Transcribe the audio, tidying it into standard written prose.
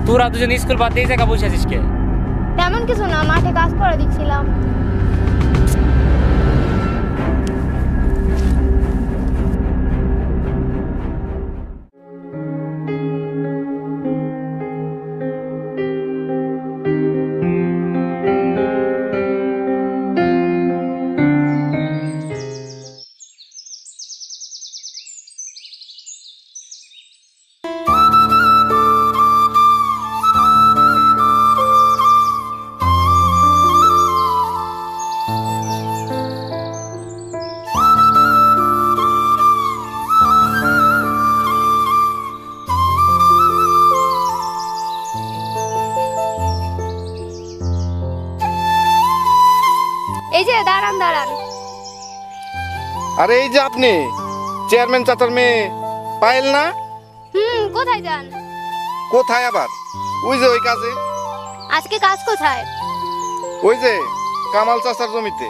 তোরা দুজন স্কুল বাদ দিয়ে জায়গা বসে আছিস কে? তেমন কিছু না, মাঠে কাজ করে দিচ্ছিলাম। এই যে দাঁড়ান দাঁড়ান। আরে এই যে আপনি চেয়ারম্যান চাচার মেয়ে পায়েল না? কোথায় যান? কোথায় আবার? ওই যে ওই কাজে। আজকে কাজ কোথায়? ওই যে কামাল চাচার জমিতে।